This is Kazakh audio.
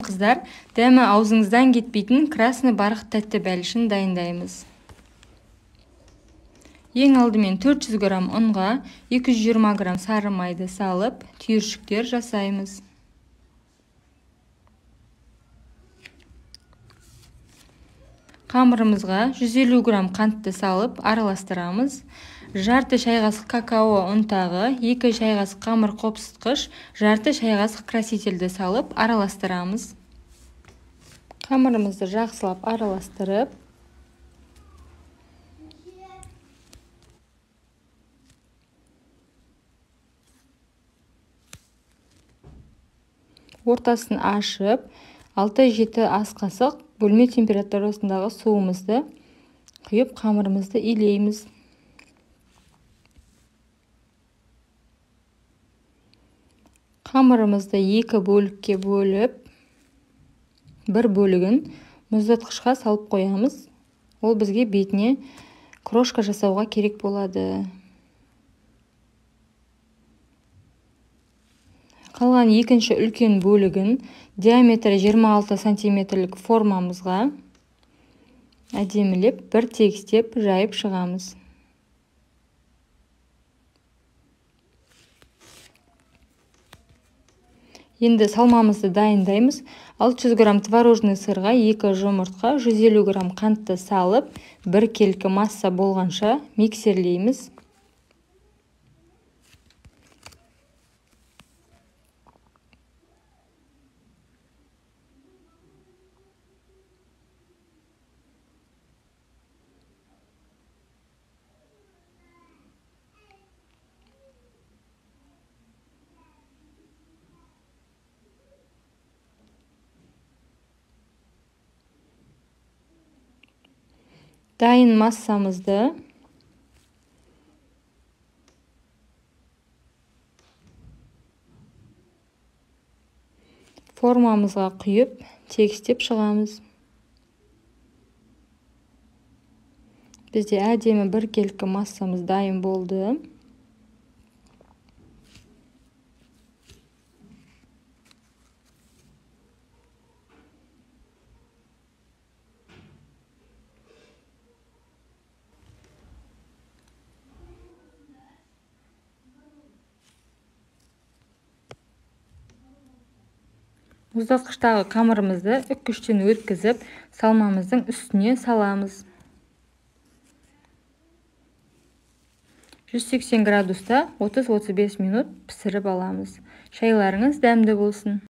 Қыздар, дәмі аузыңыздан кетпейтін красный барық тәтті бәлішін дайындаймыз. Ең алдымен 400 грамм ұнға 220 грамм сары майды салып, түйіршіктер жасаймыз. Қамырымызға 150 грамм қантты салып, араластырамыз. Жарты шай қасық какао ұнтағы, 2 шай қасық қамыр қопсытқыш, жарты шай қасық красительді салып, араластырамыз. Қамырымызды жақсылап араластырып, ортасын ашып, 6-7 ас қасық бөлме температурасындағы суымызды құйып, қамырымызды илейміз. Қамырымызды 2 бөлікке бөліп, бір бөлігін мұздатқышқа салып қоямыз. Ол бізге бетіне крошка жасауға керек болады. Қалған екінші үлкен бөлігін диаметрі 26 сантиметрлік формамызға әдемілеп, бір тегістеп жайып шығамыз. Енді салмамызды дайындаймыз. 600 грамм творожный сырға 2 жұмыртқа, 150 грамм қантты салып, бір келкі масса болғанша миксерлейміз. Дайын массамызды формамызға құйып, тегістеп шығамыз. Бізде әдемі бір келкі массамыз дайын болды. Мұздатқыштағы қамырымызды үккіштен өткізіп, салмамыздың үстіне саламыз. 180 градуста 30-35 минут пісіріп аламыз. Шайларыңыз дәмді болсын.